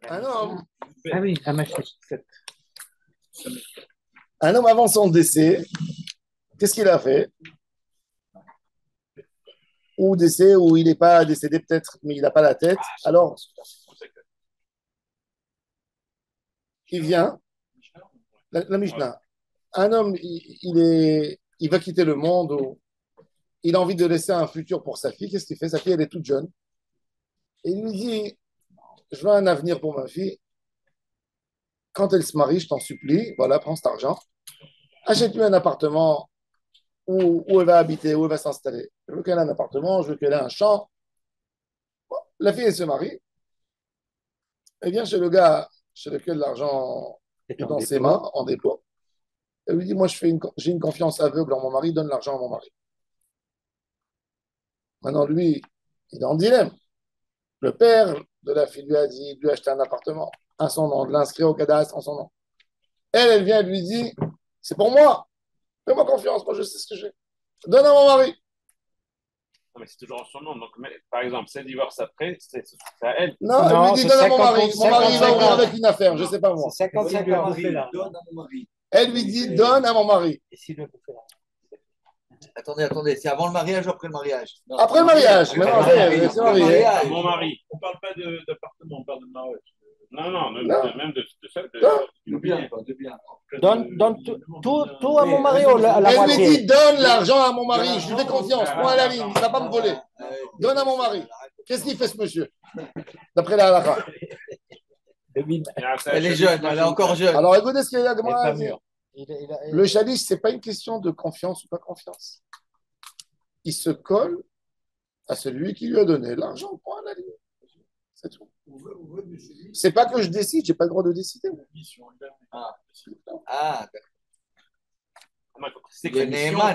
Un homme, Ah oui, Hamashek. un homme avant son décès, qu'est-ce qu'il a fait? Ou décès, ou il n'est pas décédé peut-être, mais il n'a pas la tête. Alors, il vient, la Mishnah. Un homme, il va quitter le monde, ou il a envie de laisser un futur pour sa fille. Qu'est-ce qu'il fait? Sa fille, elle est toute jeune. Et il lui dit, je veux un avenir pour ma fille. Quand elle se marie, je t'en supplie, voilà, prends cet argent. Achète-lui un appartement où elle va habiter, où elle va s'installer. Je veux qu'elle ait un appartement, je veux qu'elle ait un champ. Bon, la fille, elle se marie. Elle vient chez le gars chez lequel l'argent C'est est en dans ses mains, dépôt. en dépôt. Elle lui dit, moi, j'ai une confiance aveugle en mon mari, donne l'argent à mon mari. Maintenant, lui, il est en dilemme. Le père de la fille lui a dit, lui acheter un appartement à son nom, de l'inscrire au cadastre en son nom. Elle vient, elle lui dit, c'est pour moi, fais-moi confiance, moi je sais ce que j'ai. Donne à mon mari. Non, mais c'est toujours son nom. Donc, par exemple, si elle divorce après, c'est à elle. Non, elle lui Non, dit, c'est donne à mon 50 mari. Mon mari, il va ouvrir 50. avec une affaire, je ne Non, sais pas C'est moi. 50-50. Donne à mon mari. Elle lui dit, donne à mon mari. Et s'il veut bouffer Attendez, c'est avant le mariage ou après le mariage? Non, Après le mariage, après maintenant, le mariage. c'est Après le marié. mariage. À mon mari. On parle pas d'appartement, on parle de mariage. Non, non, Non. même de celle de. Non. De bien, quoi, de bien. Donne tout à mon mari ou à la Elle lui moitié. dit, donne l'argent à mon mari, je lui fais confiance, moi à la ligne, il ne va pas me voler. Donne à mon mari. Qu'est-ce qu'il fait ce monsieur? D'après la halakha. Elle est jeune, elle est encore jeune. Alors écoutez ce que la Il est Gemara pas a dit. mûr. Le chalice, ce n'est pas une question de confiance ou pas confiance. Il se colle à celui qui lui a donné l'argent, point à la ligne. C'est tout. C'est pas que je décide, j'ai pas le droit de décider. Ah, C'est que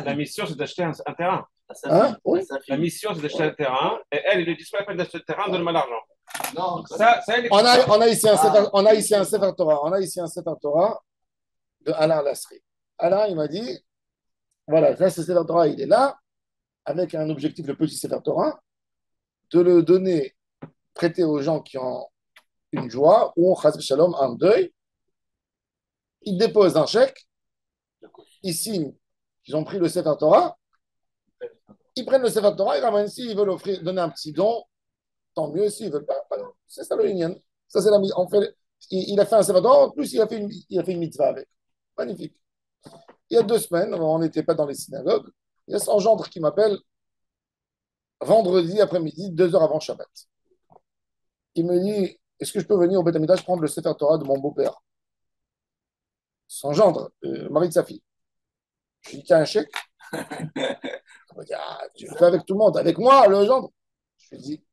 la mission, c'est d'acheter un terrain. Hein? Oui. La mission, c'est d'acheter un terrain. Et elle, il lui dit, c'est pas la peine d'acheter le terrain, donne-moi l'argent. non, Ça, elle est On a ici un Sefer Torah. On a ici un Sefer Torah de Alain Lasri. Alain, il m'a dit, voilà, ça c'est Sefer Torah, il est là, avec un objectif, le petit Sefer Torah, de le donner, prêter aux gens qui ont une joie ou chas v'shalom, un deuil. Ils déposent un chèque, ils signent qu'ils ont pris le Sefer Torah, ils prennent le Sefer Torah, ils ramènent s'ils veulent offrir, donner un petit don, tant mieux, s'ils ne veulent pas, c'est ça le Inyan. Ça, c'est la mise. En fait, il a fait un Sefer Torah, en plus, il a fait une mitzvah avec. Magnifique. Il y a 2 semaines, on n'était pas dans les synagogues, il y a son gendre qui m'appelle vendredi après-midi, 2 heures avant Shabbat. Il me dit, est-ce que je peux venir au Beth Amikdash prendre le Sefer Torah de mon beau-père? Son gendre, mari de sa fille. Je lui dis, tiens, un chèque. Il me dit, ah, tu le fais avec tout le monde, avec moi, le gendre. Je lui dis,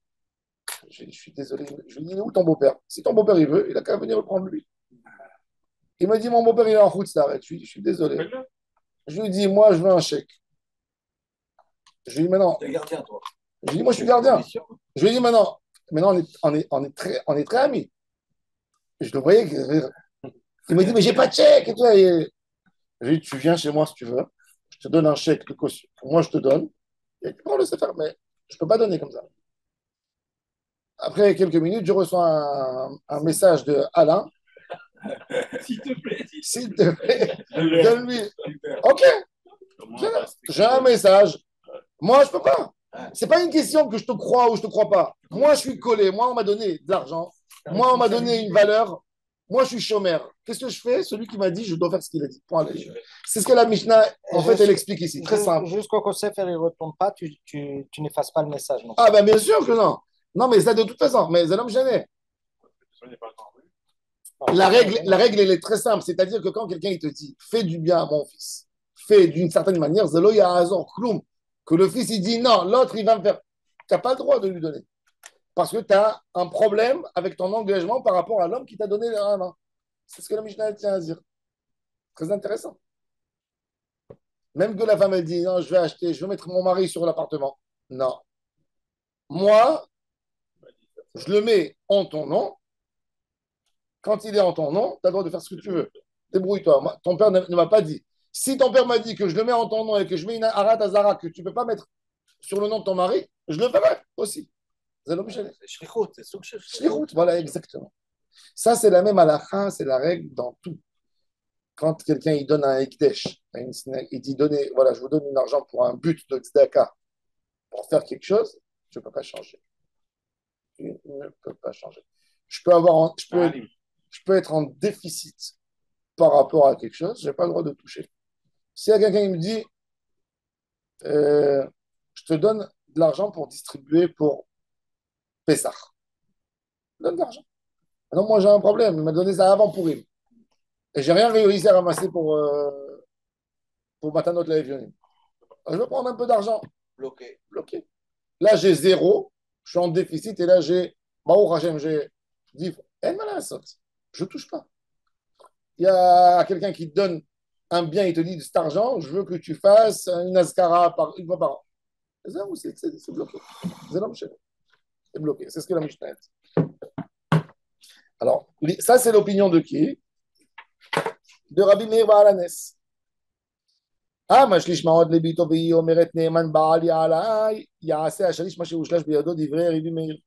je suis désolé. Je lui dis, il est où ton beau-père? Si ton beau-père il veut, il a qu'à venir le prendre lui. Il me dit, mon beau-père il est en route, ça arrête. Je lui dis, je suis désolé. Je lui dis, moi je veux un chèque. Je lui dis, maintenant. t'es gardien, toi. Je lui dis, moi je suis gardien. Je lui dis, maintenant on est très amis. Je le voyais. Il me dit, mais j'ai pas de chèque. Et tout. Et je lui dis, tu viens chez moi si tu veux. Je te donne un chèque de caution. Moi, je te donne. Et tu prends le CFR, mais je ne peux pas donner comme ça. Après quelques minutes, je reçois un message de Alain. S'il te plaît. S'il te plaît, donne-lui. Ok, j'ai un message. Moi, je ne peux pas. Ce n'est pas une question que je te crois ou je ne te crois pas. Moi, je suis collé. Moi, on m'a donné de l'argent. Moi, on m'a donné une valeur. Moi, je suis chômeur. Qu'est-ce que je fais? Celui qui m'a dit, je dois faire ce qu'il a dit. Point. C'est ce que la Mishnah, en fait, elle explique ici. Très simple. Jusqu'au conseil, il ne retourne pas, tu n'effaces pas le message. Non. Ah, ben bien sûr que non. Non, mais ça de toute façon. Mais ça me gêne. La règle, elle est très simple. C'est-à-dire que quand quelqu'un il te dit, fais du bien à mon fils, fais d'une certaine manière, Zelo Yahazor Kloum, que le fils il dit non, l'autre il va me faire. Tu n'as pas le droit de lui donner. Parce que tu as un problème avec ton engagement par rapport à l'homme qui t'a donné la main. C'est ce que la Mishnah tient à dire. Très intéressant. Même que la femme, elle dit, non, je vais acheter, je vais mettre mon mari sur l'appartement. Non. Moi, je le mets en ton nom. Quand il est en ton nom, tu as le droit de faire ce que tu veux. Débrouille-toi. Ton père ne m'a pas dit. Si ton père m'a dit que je le mets en ton nom et que je mets une arat azara que tu ne peux pas mettre sur le nom de ton mari, je le ferai aussi. C'est shlichut, voilà, exactement. Ça, c'est la même halakha, c'est la règle dans tout. Quand quelqu'un il donne un ekdesh, il dit donnez, voilà, je vous donne de l'argent pour un but de tzedaka, pour faire quelque chose, je ne peux pas changer. Je ne peux pas changer. Je peux être en déficit par rapport à quelque chose, je n'ai pas le droit de toucher. Si quelqu'un il me dit, je te donne de l'argent pour distribuer pour Pessah, donne de l'argent. Non, moi j'ai un problème, il m'a donné ça avant pour il. Et j'ai rien réussi à ramasser pour Matanot Le'Evionim. Je vais prendre un peu d'argent. Bloqué. Bloqué. Là, j'ai zéro, je suis en déficit, et là, j'ai, Baruch Hashem, j'ai dit, je ne touche pas. Il y a quelqu'un qui te donne un bien, il te dit, cet argent, je veux que tu fasses une ascara une fois par an. C'est bloqué. C'est bloqué. C'est ce que la Mishnah dit. Alors, ça, c'est l'opinion de qui? De Rabbi Meir Baalanes. המשליש מאוד לביתו והיא אומרת נאמן בעלי עליי יעשה השליש מה שהושלש בידו דברי רבי מאיר.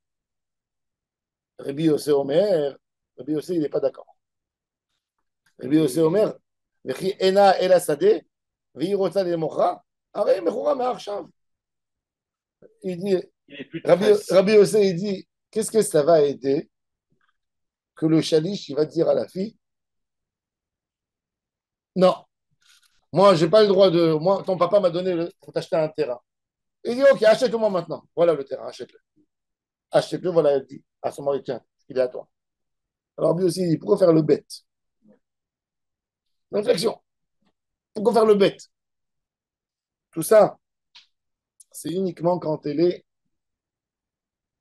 רבי יוסי אומר, רבי יוסי il n'est pas d'accord. רבי יוסי אומר וכי אינה אל השדה והיא רוצה למוכרה הרי מכורה מעכשיו. Il dit, Rabbi Yossi il dit qu'est-ce que ça va aider que le chalish il va dire à la fille non. Moi, je n'ai pas le droit de. Moi, ton papa m'a donné pour t'acheter un terrain. Il dit, OK, achète-le-moi maintenant. Voilà le terrain, achète-le. Achète-le, voilà, il dit à son mari, tiens, il est à toi. Alors lui aussi, il dit, pourquoi faire le bête? Réflexion. Pourquoi faire le bête? Tout ça, c'est uniquement quand elle est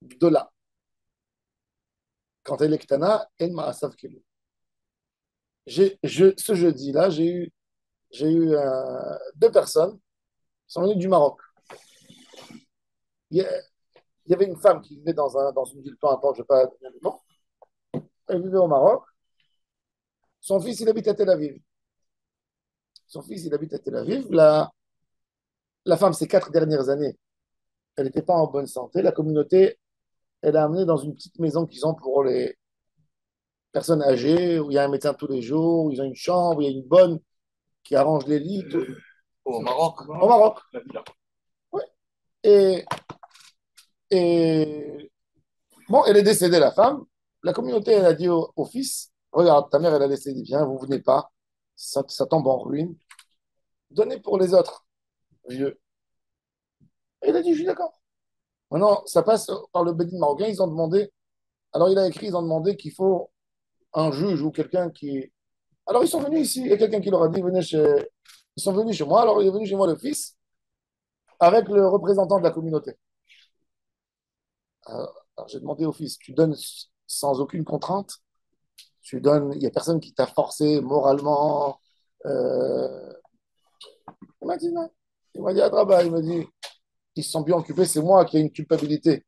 Gdola. Quand elle est Ktana, elle m'a Asav Kelu. Ce jeudi-là, j'ai eu deux personnes qui sont venues du Maroc. Il y avait une femme qui vivait dans une ville, peu importe, je ne vais pas donner le nom. Elle vivait au Maroc. Son fils, il habite à Tel Aviv. Son fils, il habite à Tel Aviv. La femme, ces 4 dernières années, elle n'était pas en bonne santé. La communauté, elle a amené dans une petite maison qu'ils ont pour les personnes âgées, où il y a un médecin tous les jours, où ils ont une chambre, où il y a une bonne qui arrange les lits. Tout. Au Maroc. Au Maroc. Oui. Et bon, elle est décédée, la femme. La communauté, elle a dit au fils, regarde, ta mère, elle a laissé des biens, vous ne venez pas, ça tombe en ruine. Donnez pour les autres, vieux. Et il a dit, je suis d'accord. Maintenant, ça passe par le Bédine marocain, ils ont demandé, alors il a écrit, ils ont demandé qu'il faut un juge ou quelqu'un qui... Alors ils sont venus ici, il y a quelqu'un qui leur a dit, ils sont venus chez moi, alors il est venu chez moi le fils, avec le représentant de la communauté. Alors j'ai demandé au fils, tu donnes sans aucune contrainte, tu donnes, il n'y a personne qui t'a forcé moralement. Il m'a dit non. Il m'a dit, Adraba, il m'a dit, ils se sont bien occupés, c'est moi qui ai une culpabilité,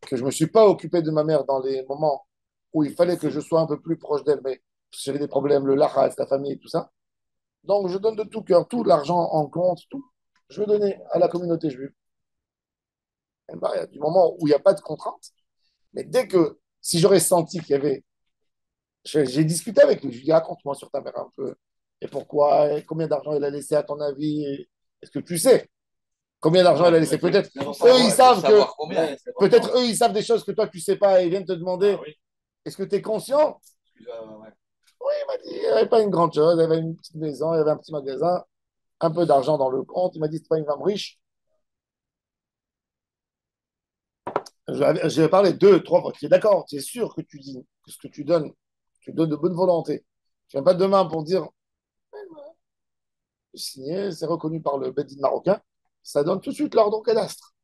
que je ne me suis pas occupé de ma mère dans les moments où il fallait que je sois un peu plus proche d'elle, mais j'avais des problèmes, le lachas, la famille, tout ça. Donc je donne de tout cœur, tout l'argent en compte, tout. Je veux donner à la communauté juive. Et ben, il y a du moment où il n'y a pas de contrainte, mais dès que, si j'aurais senti qu'il y avait j'ai discuté avec lui. Je lui ai dit, raconte-moi sur ta mère un peu. Et pourquoi, et combien d'argent elle a laissé à ton avis? Est-ce que tu sais combien d'argent elle a laissé? Peut-être eux, ils savent que. Peut-être eux, ils savent des choses que toi, tu ne sais pas et ils viennent te demander est-ce que tu es conscient? Oui, il m'a dit, il n'y avait pas une grande chose. Il y avait une petite maison, il y avait un petit magasin, un peu d'argent dans le compte. Il m'a dit, c'est pas une femme riche. J'ai parlé 2, 3 fois. Tu es d'accord? Tu es sûr que tu dis que ce que tu donnes de bonne volonté. Tu ne viens pas demain pour dire signé, c'est reconnu par le Bedin marocain. Ça donne tout de suite l'ordre au cadastre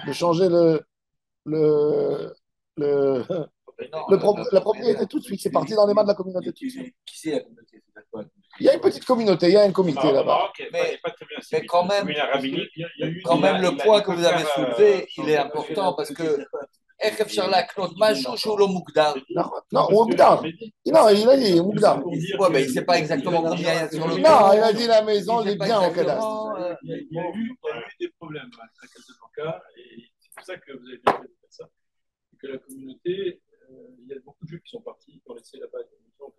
de changer le, le, la propriété tout de suite. C'est parti dans les mains de la communauté. Qui c'est la communauté? Il y a une petite communauté, il y a un comité là-bas. Mais quand même, le point que vous avez soulevé, il est important parce que איך אפשר להקנות משהו שהוא לא מוגדר? Non, מוגדר. Non, il a dit מוגדר. Ouais, mais il ne sait pas exactement combien il y a sur le Non, il a dit la maison, les biens au cadastre. Il y a eu des problèmes à Casablanca et c'est pour ça que vous avez bien fait de faire ça. Que la communauté il y a beaucoup de Juifs qui sont partis, qui ont laissé là-bas des maisons.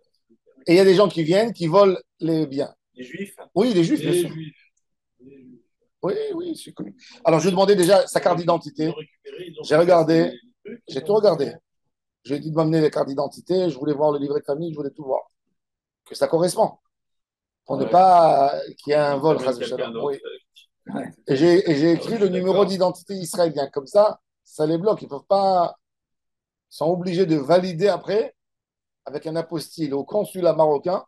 Et il y a des gens qui viennent, qui volent les biens. Les Juifs. Oui, les Juifs, bien Les sûr. Juifs. Les Juifs. Oui, oui, c'est connu. Alors, je lui ai demandé déjà sa carte Ils d'identité. ont récupéré, ils ont J'ai regardé, fait les trucs, j'ai ils tout ont- regardé. J'ai dit de m'amener les cartes d'identité, je voulais voir le livret de famille, je voulais tout voir. Que ça correspond. Pour ne Ouais. pas qu'il y ait un vol, Même chas quelqu'un v'shalom. d'autre. Oui. Et j'ai écrit je le suis numéro d'accord. d'identité israélien. Comme ça les bloque. Ils peuvent pas, ils sont obligés de valider après avec un apostille au consulat marocain.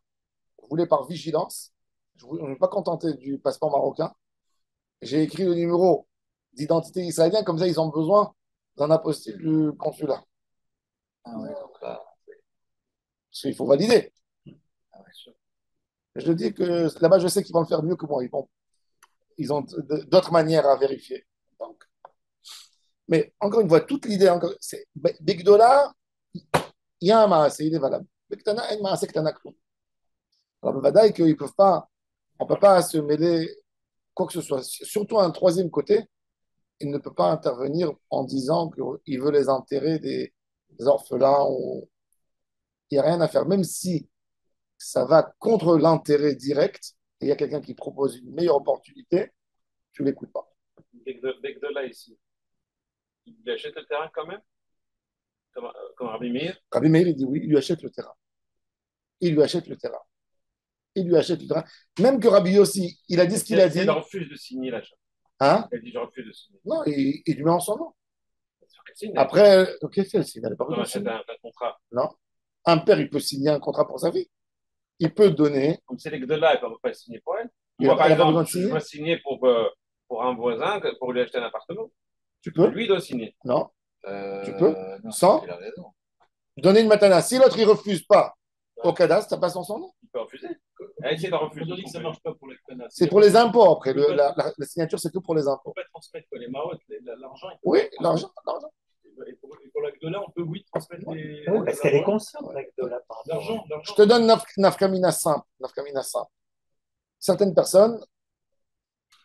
Je voulais par vigilance. Je ne me suis pas contenté du passeport marocain. J'ai écrit le numéro d'identité israélien. Comme ça, ils ont besoin d'un apostille du consulat. Ah ouais, donc là, Parce qu'il faut valider. ah ouais, sûr. Je dis que là-bas, je sais qu'ils vont le faire mieux que moi. Ils ont d'autres manières à vérifier. Donc, mais encore une fois, toute l'idée, c'est Bigdola, il y a un maasé, il est valable. Bektana, il y a un maasé que clou. Alors, Bavadaï, qu'ils peuvent pas, on ne peut pas se mêler quoi que ce soit. Surtout un troisième côté, il ne peut pas intervenir en disant qu'il veut les enterrer des orphelins. Il n'y a rien à faire. Même si ça va contre l'intérêt direct, et il y a quelqu'un qui propose une meilleure opportunité, tu ne l'écoutes pas. Bec de là ici. Il achète le terrain quand même, comme Rabbi Meir. Rabbi Meir, il dit oui, il lui achète le terrain. Il lui achète le terrain. Il lui achète le terrain. Même que Rabbi Yossi, il a dit ce qu'il a dit. Il refuse de signer l'achat. Hein? Il a dit je refuse de signer. Non, il lui met en son nom. Signe. Après, qu'est-ce qu'elle signe? Elle n'a pas On besoin de achète signer. un contrat. Non. Un père, il peut signer un contrat pour sa vie. Il peut donner. Comme c'est les de là, il ne peut pas signer pour elle. Il Moi, n'a par pas besoin exemple, de je signer. dois signer pour un voisin, pour lui acheter un appartement. Tu peux. Lui, il doit signer. Non. Tu peux. Non, Sans il a raison. donner une matana. Si l'autre, il ne refuse pas au cadastre, ça passe en son nom. Il peut refuser. Elle essaie de Quand refuser. on dit que ça ne marche pas pour les Knanas, C'est pour les impôts après. La signature, c'est tout pour les on ne impôts. peut pas transmettre quoi, les marottes, l'argent. Oui, l'argent. L'argent. Et pour l'acte de là, on peut, oui, transmettre les. Oui, parce qu'elle est consciente de la part. L'argent. Je te donne nafkamina simple. Nafkamina simple. Certaines personnes,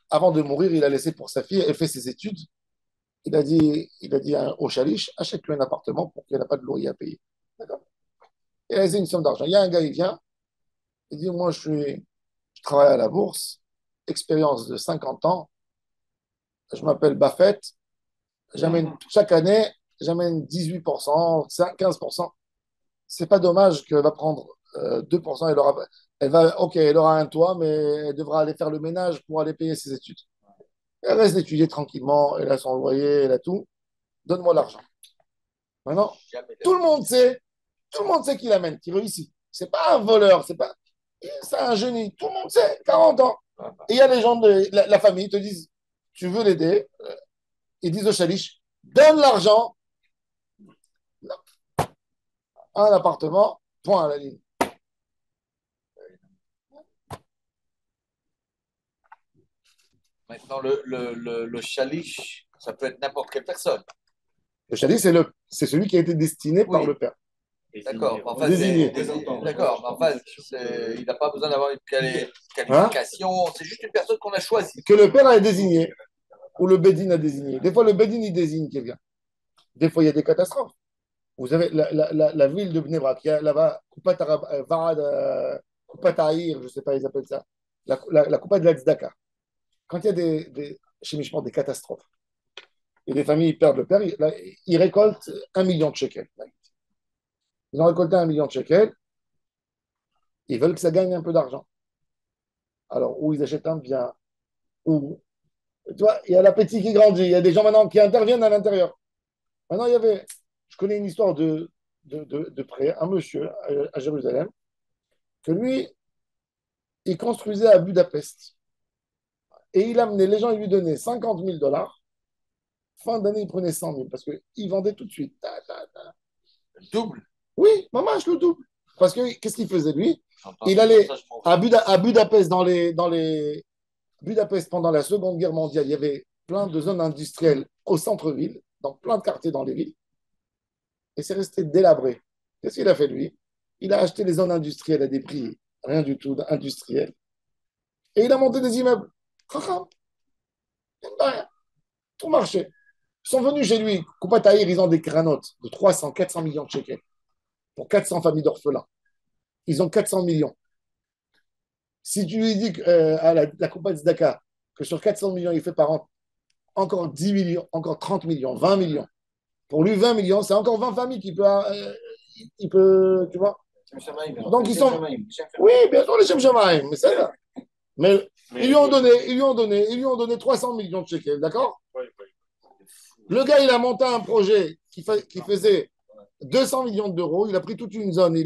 avant de mourir, il a laissé pour sa fille, elle fait ses études. Il a dit au Chaliche, achète-lui un appartement pour qu'elle n'ait pas de loyer à payer. D'accord? Et elle a laissé une somme d'argent. Il y a un gars, il vient, il dit, moi, je travaille à la bourse, expérience de 50 ans, je m'appelle Buffett, chaque année, j'amène 18%, 15%. C'est pas dommage qu'elle va prendre 2%, elle aura un toit, mais elle devra aller faire le ménage pour aller payer ses études. Elle reste d'étudier tranquillement, elle a son loyer, elle a tout. Donne-moi l'argent. Maintenant, tout le monde sait qu'il amène, qu'il réussit. C'est pas un voleur, c'est un génie. Tout le monde sait, 40 ans. Et il y a les gens de la famille, ils te disent, tu veux l'aider, ils disent au chaliche, donne l'argent, un appartement, point à la ligne. Maintenant, le chaliche, ça peut être n'importe quelle personne. Le chaliche, c'est celui qui a été destiné par Oui. le père. D'accord. Enfin, Désigné. D'accord. Enfin, il n'a pas besoin d'avoir une qualification. C'est juste une personne qu'on a choisie. Que le père a désigné, ou le Bédine a désigné. Des fois, le Bédine, il désigne quelqu'un. Des fois, il y a des catastrophes. Vous avez la ville de Bnei Brak, il y a là-bas, Koupat Aïr, je ne sais pas, ils appellent ça, la Koupat de la Tzedaka. Quand il y a chez Mishmor, des catastrophes, et les familles perdent le père, ils récoltent 1 million de shekels. Ils ont récolté 1 million de shekels, ils veulent que ça gagne un peu d'argent. Alors, ou ils achètent un bien, ou, tu vois, il y a l'appétit qui grandit, il y a des gens maintenant qui interviennent à l'intérieur. Maintenant, je connais une histoire de près, un monsieur à Jérusalem, que lui, il construisait à Budapest. Et il amenait, les gens, ils lui donnaient 50 000 $. Fin d'année, il prenait 100 000 parce qu'il vendait tout de suite. Double. Oui, maman, je le double. Parce que qu'est-ce qu'il faisait, lui? Il allait à Budapest, Budapest, pendant la Seconde Guerre mondiale, il y avait plein de zones industrielles au centre-ville, dans plein de quartiers dans les villes. Et c'est resté délabré. Qu'est-ce qu'il a fait, lui? Il a acheté les zones industrielles à des prix rien du tout industriels. Et il a monté des immeubles. Tout marché. sont venus chez lui. Koupat Tahir, ils ont des granotes de 300, 400 millions de shekels pour 400 familles d'orphelins. Ils ont 400 millions. Si tu lui dis à la Koupat Zdaka que sur 400 millions, il fait par an encore 10 millions, encore 30 millions, 20 millions. Pour lui, 20 millions, c'est encore 20 familles qui peut, il peut, tu vois. Donc ils sont. Oui, bien sûr, les Shem Shamaim, mais c'est ça. Mais ils lui ont donné 300 millions de shekels, d'accord? Le gars, il a monté un projet qui faisait 200 millions d'euros. Il a pris toute une zone.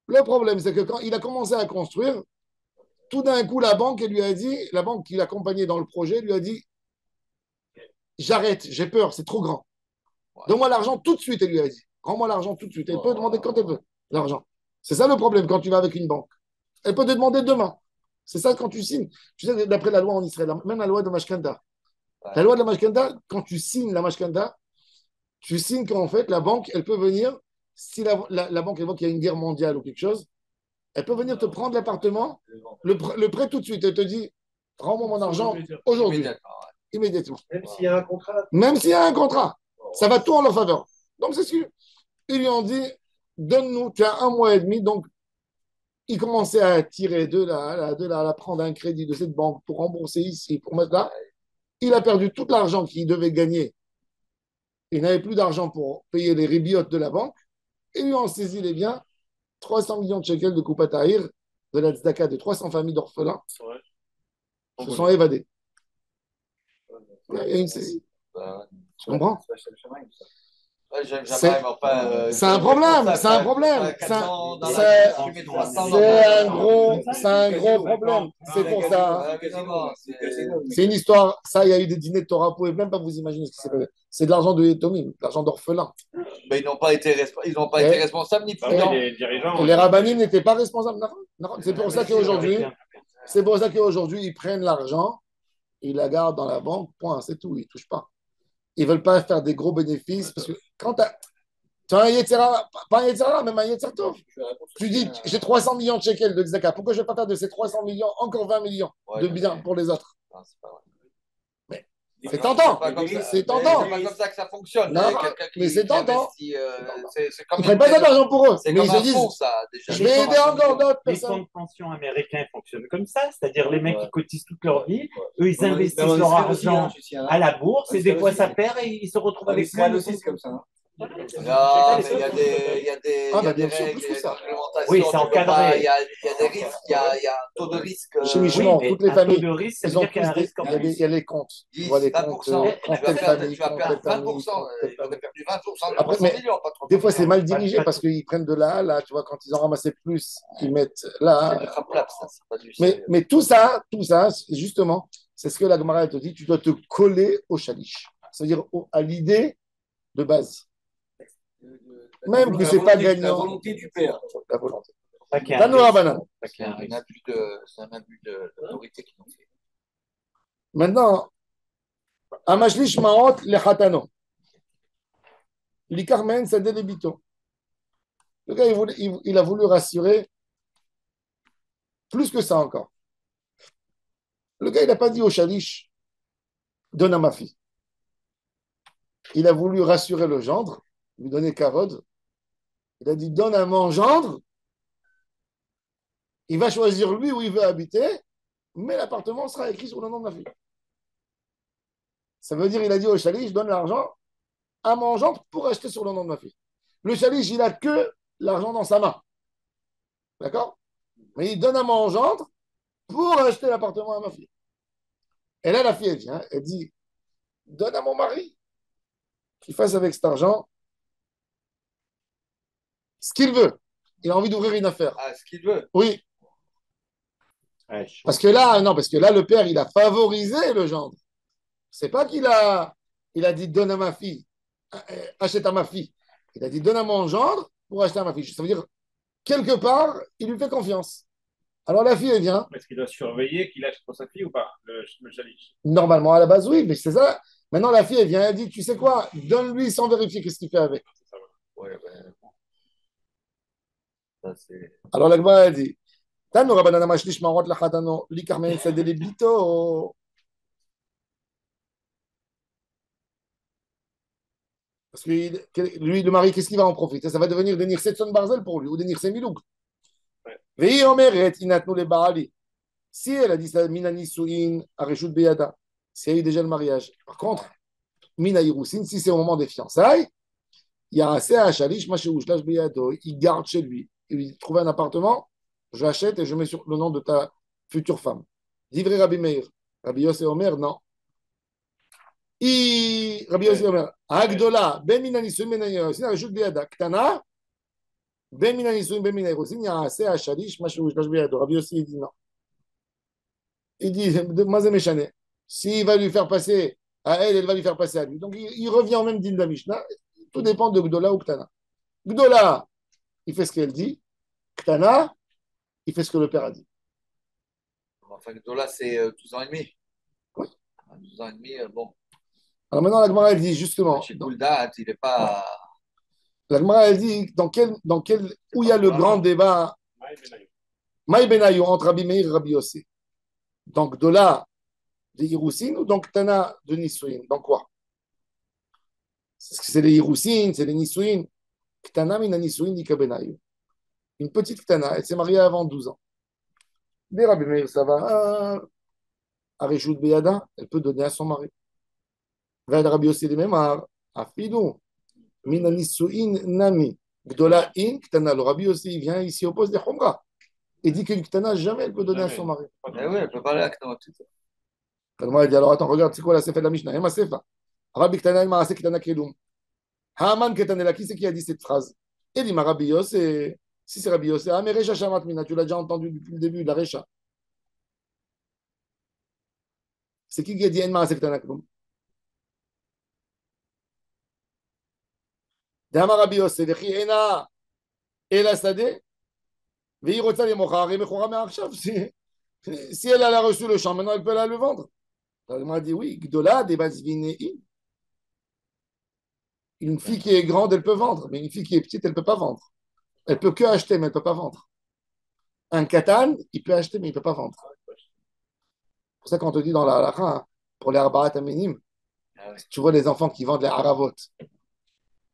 Le problème, c'est que quand il a commencé à construire, tout d'un coup, la banque qui l'accompagnait dans le projet, lui a dit, j'arrête, j'ai peur, c'est trop grand. Donne-moi l'argent tout de suite, elle lui a dit. Rends-moi l'argent tout de suite. Elle peut demander quand elle veut, l'argent. C'est ça le problème quand tu vas avec une banque. Elle peut te demander demain. C'est ça quand tu signes. Tu sais, d'après la loi en Israël, même la loi de Mashkanda. La loi de la Mashkanda, quand tu signes la Mashkanda, tu signes qu'en fait, la banque, elle peut venir, si la banque elle voit qu'il y a une guerre mondiale ou quelque chose, elle peut venir te prendre l'appartement, le prêt tout de suite. Elle te dit, rends-moi mon argent aujourd'hui. Immédiatement. Même s'il y a un contrat. Même s'il y a un contrat. Ça va tout en leur faveur. Donc, c'est sûr. Ils lui ont dit, donne-nous, tu as 1 mois et demi. Donc, il commençait à tirer de là, à prendre un crédit de cette banque pour rembourser ici, pour mettre là. Il a perdu tout l'argent qu'il devait gagner. Il n'avait plus d'argent pour payer les ribiotes de la banque. Et lui ont saisi les biens, 300 millions de shekels de Koupat Tahir, de la tzedaka de 300 familles d'orphelins, se sont évadés. Il y a une saisie. Tu comprends? C'est un problème, c'est un problème. C'est un gros problème. C'est pour ça. C'est une histoire. Ça, il y a eu des dîners de Torah. Vous pouvez même pas vous imaginer ce qui s'est passé. C'est de l'argent de Yetomim, de l'argent d'orphelins. Mais ils n'ont pas été responsables ni plus. Les rabbinim n'étaient pas responsables. Non. C'est pour ça qu'aujourd'hui, ils prennent l'argent, ils la gardent dans la banque, point, c'est tout, ils ne touchent pas. Ils ne veulent pas faire des gros bénéfices parce que quand tu as un Yetzirah, pas un Yetzirah, même un Yetzirah, tu dis j'ai 300 millions de shekels de Tzedaka, pourquoi je ne vais pas faire de ces 300 millions encore 20 millions de biens pour les autres? Mais c'est tentant. C'est tentant. C'est pas comme ça que ça fonctionne. Non, mais c'est tentant. Ils ne prennent pas ça d'argent pour eux. C'est Mais comme ils se un disent fonds, ça, déjà. je vais aider encore d'autres Les fonds personnes. de pension américains fonctionnent comme ça, c'est-à-dire les mecs qui cotisent toute leur vie, eux ils investissent leur argent à la bourse et des fois ça perd et ils se retrouvent avec moins de fonds. comme ça. Non, mais il y a des bien sûr, règles, plus que des ça. réglementations. Oui, c'est encadré. Il y a des risques, il y a un taux de risque. Chez Michelin, mais toutes les un taux familles, de risque, ça ils veut ont dire qu'il y a un tous risque en plus. il y a les comptes. Tu 10, vois les comptes, 20%. compte telle famille, Tu vas compte perdre telle famille, 20%. compte telle Ils auraient famille. perdu 20%. Après, 300 mais millions, pas 300 des fois, c'est millions. mal dirigé parce qu'ils prennent de là, tu vois, quand ils ont ramassé plus, ils mettent là. C'est raplap, ça, c'est pas du Mais tout ça, justement, c'est ce que la Gemara te dit, tu dois te coller au chalish. C'est-à-dire à l'idée de base. Même que c'est pas gagnant. La volonté du père. La volonté. Pas qu'il y a un Tanoura risque. Banan. C'est un abus d'autorité qu'ils ont fait. Maintenant, Amashlish Maot le Khatano. L'Ikarmen, c'est des bito. Le gars, il a voulu rassurer plus que ça encore. Le gars, il n'a pas dit au chalish, donne à ma fille. Il a voulu rassurer le gendre, lui donner kavod. Il a dit, donne à mon gendre. Il va choisir lui où il veut habiter, mais l'appartement sera écrit sur le nom de ma fille. Ça veut dire, il a dit au chalish, je donne l'argent à mon gendre pour acheter sur le nom de ma fille. Le chalish, il n'a que l'argent dans sa main. D'accord? Mais il donne à mon gendre pour acheter l'appartement à ma fille. Et là, la fille, elle vient, elle dit, donne à mon mari qu'il fasse avec cet argent ce qu'il veut. Il a envie d'ouvrir une affaire. Ah, ce qu'il veut. Oui. Ouais, Parce que là, le père, il a favorisé le gendre. C'est pas qu'il a dit donne à ma fille, achète à ma fille. Il a dit donne à mon gendre pour acheter à ma fille. Ça veut dire, quelque part, il lui fait confiance. Alors la fille, elle vient. Est-ce qu'il doit surveiller qu'il achète pour sa fille ou pas, le chalice? Normalement, à la base, oui, mais c'est ça. Maintenant, la fille, elle vient, elle dit, tu sais quoi, donne-lui sans vérifier qu'est-ce qu'il fait avec. Ouais, ben, ça, c'est... Alors la Gemara, elle dit, Tanu Rabbanan Mashlish Marot Lachatano, Li Karmen Sadele Bito. Parce que lui, le mari, qu'est-ce qu'il va en profiter? Ça va devenir des Nirsetson Barzel pour lui, ou des Nirse Milouk. Vehi Omeret, Inatnu le Baali. Si elle a dit ça, Minani Souin, Areshut Beyada, si elle a eu déjà le mariage. Par contre, Mina Irousin, si c'est au moment des fiançailles, il y a assez à Chalish, Machéouchlash Beyado, il garde chez lui. Il trouve un appartement, je l'achète et je mets sur le nom de ta future femme. Livré Rabbi Meir. Rabbi Yosef Omer, non. Rabbi Yosef Omer, Agdola, Ben Minani Souin, Ben Minani Areshut Beyada, Ktana, Ben Minani Souin, Ben Minani Irousin, il y a assez à Chalish, Machéouchlash Beyado. Rabbi Yosef, il dit non. Il dit, Mazé Méchané, s'il va lui faire passer à elle, elle va lui faire passer à lui. Donc, il revient au même din de la Mishnah. Tout dépend de Gdola ou Ktana. Gdola, il fait ce qu'elle dit. Ktana, il fait ce que le père a dit. Enfin, là, c'est 12 ans et demi. Oui. 12 ans et demi, bon. Alors maintenant, la Gemara, elle dit justement. Chez Bouldat, il n'est pas. La Gemara, elle dit où il y a le grand débat Maï Benayu entre Rabbi Meir et Rabbi Yossi. Donc, Gdola de Hirousin ou donc Ktana de Nisouin. Donc quoi? C'est les Hirousin, c'est les Nisouin. Ktana mina Nisouin di Kabenayu. Une petite Ktana, elle s'est mariée avant 12 ans. Des Rabbi Meir, ça va. Areshut Beyada, elle peut donner à son mari. Vaïd Rabbi Yossi les mêmes, Afidou, mina Nisouin nami. Gdola in Ktana. Le Rabbi Yossi, il vient ici, oppose des Khomra. Il dit qu'une Ktana, jamais elle peut donner à son mari. Eh oui, elle peut parler à Ktana. Il dit alors attends, regarde, c'est quoi la sefa de la Mishnah? Ema sefa. Rabbi Ktana, il m'a assez Ktana Kedum. Haman Ketanela, qui c'est qui a dit cette phrase? Il dit, ma Rabbi Yossi, si c'est Rabbi Yossi, ah, mais Recha Shamat Mina, tu l'as déjà entendu depuis le début de la Recha. C'est qui a dit Enma assez Ktana Kedum? Dama Rabbi Yossi, Dechi Ena, Ela Sade, Veirotza les Mochar, et Mechora Me'achshav. Si elle a reçu le champ, maintenant elle peut aller le vendre. Elle m'a dit oui, Gdola, des Basvinéim. Une fille qui est grande, elle peut vendre, mais une fille qui est petite, elle ne peut pas vendre. Elle peut que acheter, mais elle ne peut pas vendre. Un katan, il peut acheter, mais il ne peut pas vendre. C'est pour ça qu'on te dit dans la halakha, hein, pour les arbaat aminim, tu vois les enfants qui vendent les haravot.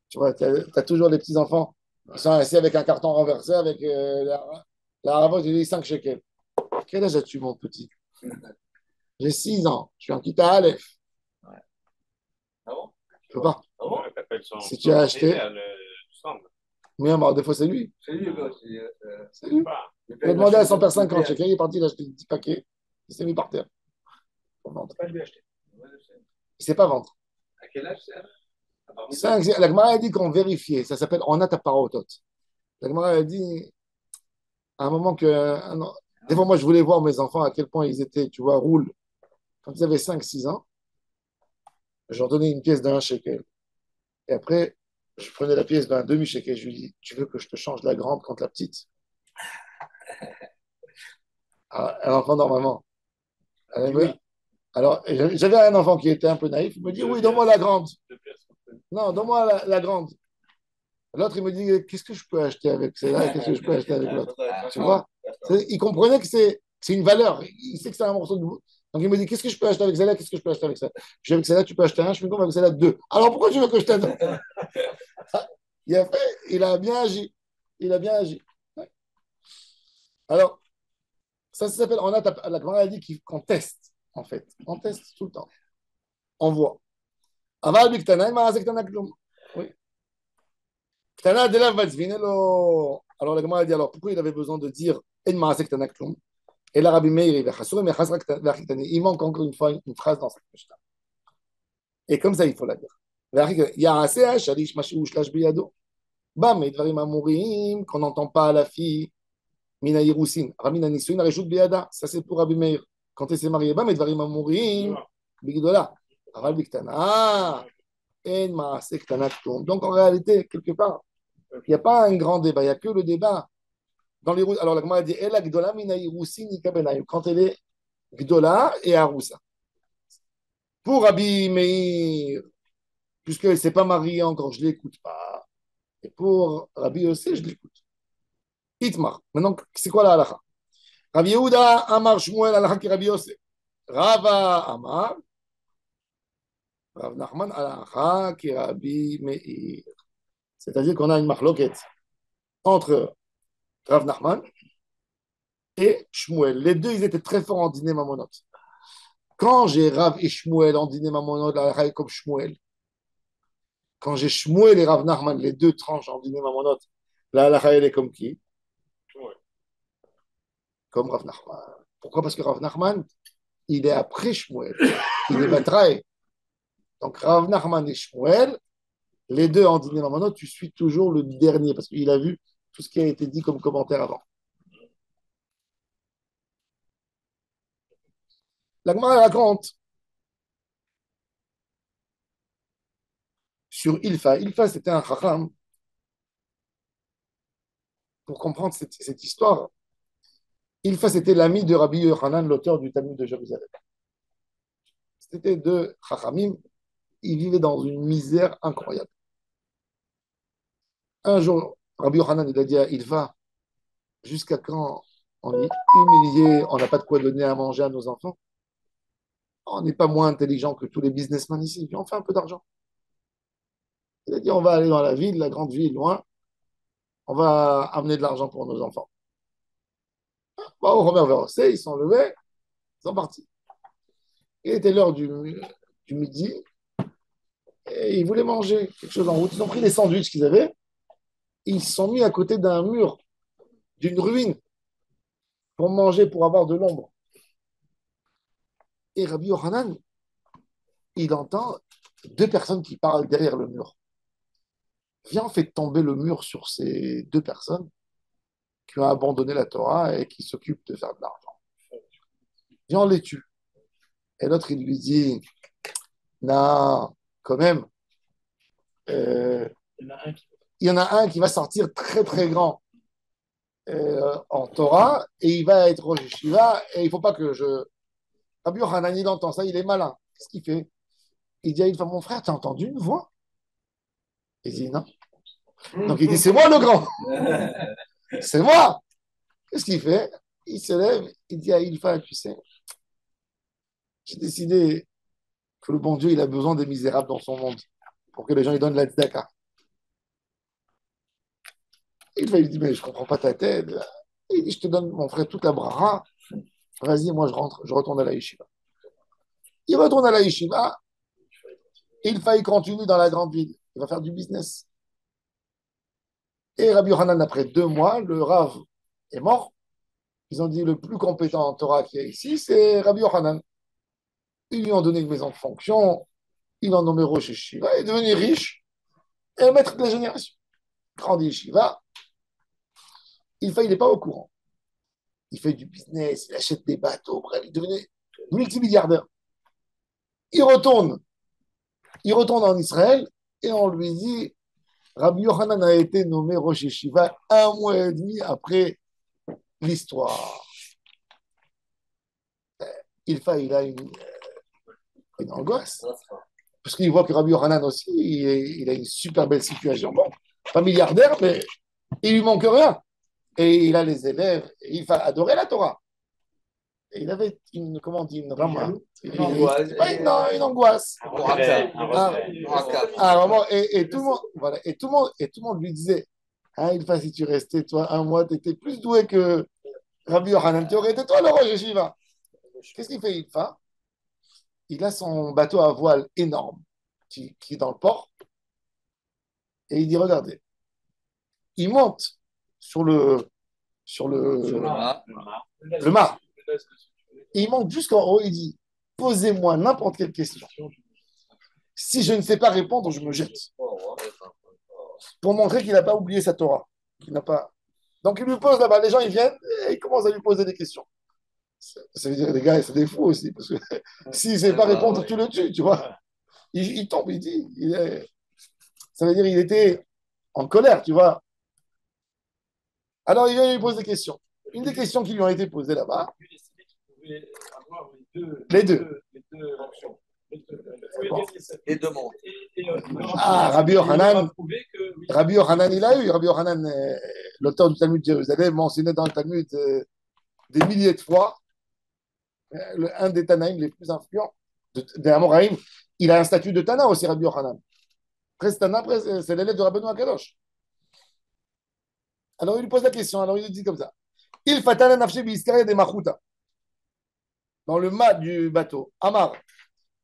Tu vois, tu as toujours les petits enfants qui sont assis avec un carton renversé, avec la haravot, il dit 5 shekels. Quel âge as-tu, mon petit? J'ai 6 ans, je suis en Kita Aleph. Ah bon? Je peux pas. Ah bon? Si tu as acheté, mais alors, des fois c'est lui. C'est lui, C'est lui. Il a demandé à son père 50 shekels, il est parti, il a acheté 10 paquets, il s'est mis par terre. Pour vendre. Il ne sait pas vendre. À quel âge c'est? 5, la Gemara a dit qu'on vérifiait, ça s'appelle on a ta parotot. La Gemara a dit à un moment que. Des fois, moi, je voulais voir mes enfants à quel point ils étaient, tu vois, roule. Quand ils avaient 5, 6 ans, je leur donnais une pièce d'1 shekel. Et après, je prenais la pièce d'un demi-shekel. Je lui dis, tu veux que je te change la grande contre la petite? Un enfant, normalement. Alors, j'avais un enfant qui était un peu naïf. Il me dit, oui, donne-moi la grande. Non, donne-moi la grande. L'autre, il me dit, qu'est-ce que je peux acheter avec celle-là et qu'est-ce que je peux acheter avec l'autre? Tu vois? Il comprenait que c'est une valeur. Il sait que c'est un morceau de bout. Donc, il me dit, qu'est-ce que je peux acheter avec celle-là? Qu'est-ce que je peux acheter avec ça? Je dis, avec celle-là, tu peux acheter un. Je me dis, avec celle-là, 2. Alors, pourquoi tu veux que je t'aide? Il a bien agi. Il a bien agi. Ouais. Alors, ça s'appelle, la Gemara a dit qu'on teste, en fait. On teste tout le temps. On voit. Aval biktana, il m'a ktana klum. Oui. Ktana de la vatzvinelo. Alors, la Gemara a dit, alors, pourquoi il avait besoin de dire, il m'a ktana klum? Et là, Rabbi Meir, il manque encore une fois une phrase dans cette Mishnah. Et comme ça, il faut la dire. Qu'on n'entend pas à la fille, Mina Irousin, Ramina Nisuin, Areshut Beyada. Ça, c'est pour Rabbi Meir. Quand elle s'est mariée, Bam, Edvarim Amourim, Bigdola, Aral Biktana, En Maase Ktana Ktum. Donc, en réalité, quelque part, il n'y a pas un grand débat, il n'y a que le débat. Dans les, alors, la Gemara dit Elle a Gdola mina Irousin Ikabenayim. Quand elle est Gdola et Arousa. Pour Rabbi Meir, puisqu'elle ne s'est pas mariée encore, je ne l'écoute pas. Et pour Rabbi aussi, je l'écoute. Itmar. Maintenant, c'est quoi la halakha? Rabbi Yehuda Amar Shmuel halakha ki Rabbi Yosef. Rava Amar Rav Nachman alacha ki Rabbi Meir. C'est-à-dire qu'on a une marloquette entre Rav Nachman et Shmuel. Les deux, ils étaient très forts en dîner mamonot. Quand j'ai Rav et Shmuel en dîner mamonot, la halakha est comme Shmuel. Quand j'ai Shmuel et Rav Nachman, les deux tranches en dîner mamonot, la halakha elle est comme qui? Comme Rav Nachman. Pourquoi? Parce que Rav Nachman, il est après Shmuel. Il est Batrae. Donc Rav Nachman et Shmuel, les deux en dîner mamonot, tu suis toujours le dernier parce qu'il a vu tout ce qui a été dit comme commentaire avant. La Gemara raconte sur Ilfa. Ilfa, c'était un chacham. Pour comprendre cette histoire, Ilfa, c'était l'ami de Rabbi Yochanan, l'auteur du Talmud de Jérusalem. C'était deux chachamim. Ils vivaient dans une misère incroyable. Un jour, Rabbi Yochanan, il a dit à Ilfa, jusqu'à quand on est humilié, on n'a pas de quoi donner à manger à nos enfants? On n'est pas moins intelligent que tous les businessmen ici. On fait un peu d'argent. Il a dit, on va aller dans la ville, la grande ville, loin. On va amener de l'argent pour nos enfants. Bon, au Robert Verosset, ils sont levés, ils sont partis. Il était l'heure du midi et ils voulaient manger quelque chose en route. Ils ont pris les sandwichs qu'ils avaient et ils se sont mis à côté d'un mur, d'une ruine, pour manger, pour avoir de l'ombre. Et Rabbi Yochanan, il entend deux personnes qui parlent derrière le mur. Viens, fait tomber le mur sur ces deux personnes qui ont abandonné la Torah et qui s'occupent de faire de l'argent. Viens, on les tue. Et l'autre, il lui dit, non, quand même, il y en a un qui va sortir très, très grand en Torah et il va être Rosh Yeshiva et il ne faut pas que je... Rabbi Yochanan, il entend ça, il est malin. Qu'est-ce qu'il fait? Il dit à une femme, mon frère, t'as entendu une voix? Il dit, non. Donc il dit, c'est moi le grand. C'est moi. Qu'est-ce qu'il fait? Il se lève, il dit à Ilfa, tu sais, j'ai décidé que le bon Dieu, il a besoin des misérables dans son monde pour que les gens lui donnent la tzedaka. Ilfa, il dit, mais je ne comprends pas ta tête. Il dit, je te donne, mon frère, toute la bracha. Vas-y, moi, je rentre, je retourne à la yeshiva. Il retourne à la yeshiva. Ilfa, il continue dans la grande ville. Il va faire du business. Et Rabbi Yochanan, après 2 mois, le Rav est mort. Ils ont dit le plus compétent en Torah qu'il y a ici, c'est Rabbi Yochanan. Ils lui ont donné une maison de fonction, ils l'ont nommé Rosh Yeshiva, il est devenu riche et maître de la génération. Grandi Yeshiva, il n'est pas au courant. Il fait du business, il achète des bateaux, bref, il est devenu multimilliardaire. Il retourne en Israël et on lui dit Rabbi Yochanan a été nommé Rosh Yeshiva 1 mois et demi après l'histoire. Il a une angoisse. Parce qu'il voit que Rabbi Yochanan aussi, il a une super belle situation. Bon, pas milliardaire, mais il lui manque rien. Et il a les élèves, et il va adorer la Torah. Et il avait une, comment on dit, une rama. Une angoisse. Vraiment, et tout le monde, voilà, et tout le monde lui disait, hein, il si tu restais, toi, 1 mois, tu étais plus doué que Rabbi Yochanan, tu aurais été toi le roi Yeshiva. Qu'est-ce qu'il fait, Ilfa? Il a son bateau à voile énorme qui est dans le port. Et il dit, regardez, il monte sur le mât. Et il monte jusqu'en haut, il dit, posez-moi n'importe quelle question. Si je ne sais pas répondre, je me jette. Pour montrer qu'il n'a pas oublié sa Torah. Qu'il n'a pas... Donc il lui pose là-bas, les gens ils viennent et ils commencent à lui poser des questions. Ça veut dire, les gars, c'est des fous aussi, parce que s'il ne sait pas répondre, tu le tues, tu vois. Il tombe, il dit. Ça veut dire qu'il était en colère, tu vois. Alors il vient lui poser des questions. Une des questions qui lui ont été posées là-bas. Les deux. Les deux mondes. Rabbi Yochanan, il a eu. Rabbi Yochanan, l'auteur du Talmud de Jérusalem, mentionné dans le Talmud des milliers de fois. Un des Tanaïm les plus influents, des Amoraïm, il a un statut de Tana aussi, Rabbi Yochanan. Après, c'est Tana, après, c'est l'élève de Rabbeinu Akadosh. Alors, il lui pose la question. Alors, il lui dit comme ça. Il fatana nafshe bi'iskaya de machuta. Dans le mât du bateau. Amar.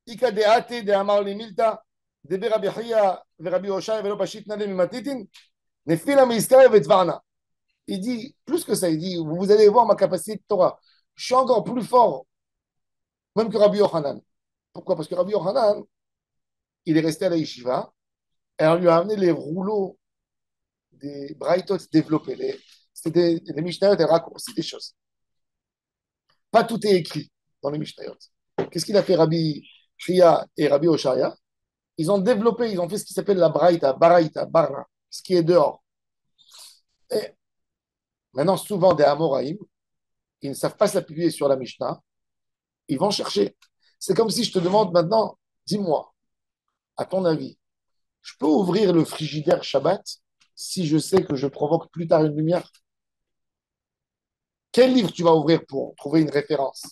Ika de ate de amar li milta. De be Rabbi Chia ve Rabbi Oshai velo pashit nale mimatitin. Nefila mi'iskaya vetvarna. Il dit, plus que ça, il dit, vous allez voir ma capacité de Torah. Je suis encore plus fort, même que Rabbi Yochanan. Pourquoi? Parce que Rabbi Yochanan, il est resté à la yeshiva et on lui a amené les rouleaux des Braithot développés. Les Mishnayot, elles raccourcissent des choses. Pas tout est écrit dans les Mishnayot. Qu'est-ce qu'il a fait Rabbi Chia et Rabbi Oshaya? Ils ont développé, ils ont fait ce qui s'appelle la Braïta, Baraïta, Barra, ce qui est dehors. Et maintenant, souvent, des Amoraïm, ils ne savent pas s'appuyer sur la Mishnah, ils vont chercher. C'est comme si je te demande maintenant, dis-moi, à ton avis, je peux ouvrir le frigidaire Shabbat si je sais que je provoque plus tard une lumière? Quel livre tu vas ouvrir pour trouver une référence?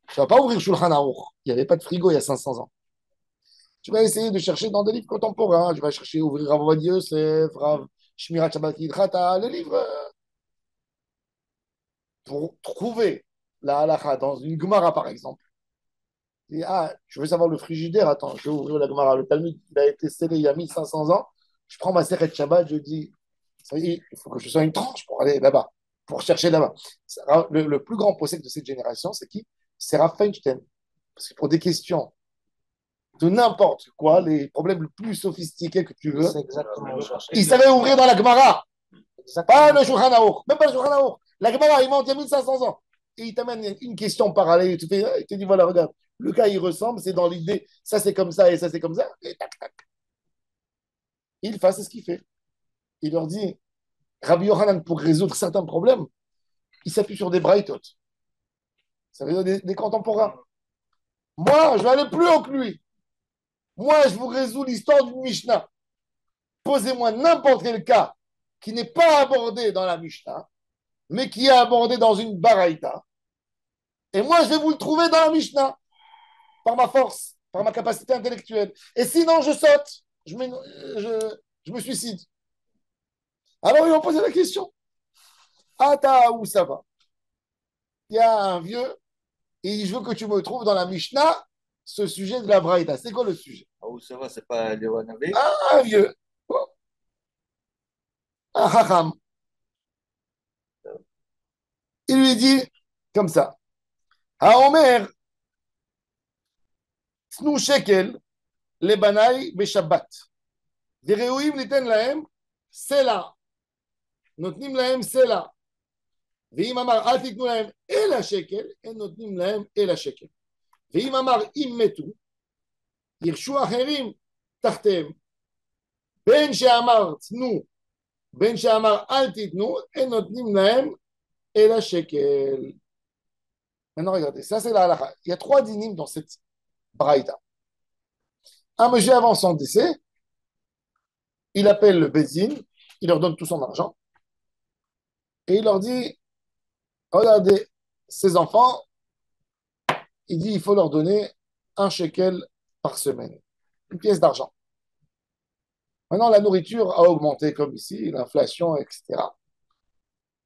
Tu ne vas pas ouvrir Shulchan Aruch. Il n'y avait pas de frigo il y a 500 ans. Tu vas essayer de chercher dans des livres contemporains. Tu vas chercher, ouvrir Rav Ovadia Yosef, Rav Shmirat Shabbat Yidrata, les livres pour trouver la halakha dans une Gemara, par exemple. Et, je veux savoir le frigidaire. Attends, je vais ouvrir la Gemara. Le Talmud, il a été scellé il y a 1500 ans. Je prends ma Seret Shabbat, je dis, ça y est, il faut que je sois une tranche pour aller là-bas, pour chercher là-bas. Le plus grand possède de cette génération, c'est qui? C'est Rav Feinstein. Parce que pour des questions de n'importe quoi, les problèmes les plus sophistiqués que tu veux, il savait ouvrir dans la Gemara. Pas le Shulchan Aruch, même pas le Shulchan Aruch. La Gemara, il monte il y a 1500 ans. Et il t'amène une question parallèle. Il te dit, voilà, regarde, le cas, il ressemble, c'est dans l'idée, ça c'est comme ça et ça c'est comme ça. Et tac, tac. Il fait, c'est ce qu'il fait. Il leur dit, Rabbi Yochanan, pour résoudre certains problèmes, il s'appuie sur des braïtot. Ça veut dire des contemporains. Moi, je vais aller plus haut que lui. Moi, je vous résous l'histoire d'une Mishnah. Posez-moi n'importe quel cas qui n'est pas abordé dans la Mishnah, mais qui est abordé dans une baraïta. Et moi, je vais vous le trouver dans la Mishnah, par ma force, par ma capacité intellectuelle. Et sinon, je saute, je me suicide. Alors, ils m'ont posé la question. Ata, où ça va? Il y a un vieux, et je veux que tu me trouves dans la Mishnah ce sujet de la baraïta. C'est quoi le sujet? Où ça va, c'est pas Léon Navé? Un vieux. Un hacham. Il lui dit comme ça. Haomer, tnu shekel, lebanaï beshabbat. Vereouim niten lahem, sela. Notnim lahem sela. Veim amar al titnu lahem el shekel, en notnim lahem el shekel. Veim amar im metu, yirshu acherim tachtehem. Ben she'amar tnu, ben she'amar al titnu, en notnim lahem el shekel. Maintenant, regardez, ça c'est la halakha. Il y a 3 dynimes dans cette braïta. Un monsieur avant son décès, il appelle le Bézin, il leur donne tout son argent, et il leur dit, regardez, ces enfants, il dit, il faut leur donner 1 shekel par semaine, une pièce d'argent. Maintenant, la nourriture a augmenté comme ici, l'inflation, etc.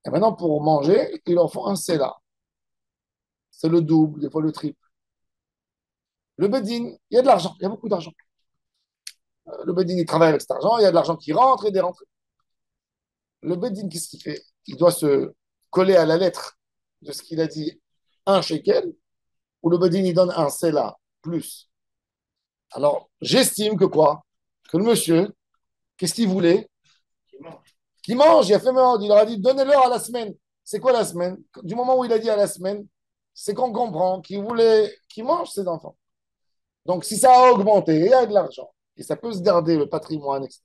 Et maintenant, pour manger, ils leur font un sela. C'est le double, des fois le triple. Le Bedin, il y a de l'argent, il y a beaucoup d'argent. Le Bedin, il travaille avec cet argent, il y a de l'argent qui rentre et des rentrées. Le Bedin, qu'est-ce qu'il fait? Il doit se coller à la lettre de ce qu'il a dit, 1 shekel, ou le Bedin, il donne un sela plus. Alors, j'estime que quoi? Que le monsieur, qu'est-ce qu'il voulait? Qu'il mange, il a fait merde, il leur a dit, donnez-leur à la semaine. C'est quoi la semaine? Du moment où il a dit à la semaine, c'est qu'on comprend qu'il voulait qu'il mange ses enfants. Donc, si ça a augmenté, il y a de l'argent, et ça peut se garder, le patrimoine, etc.,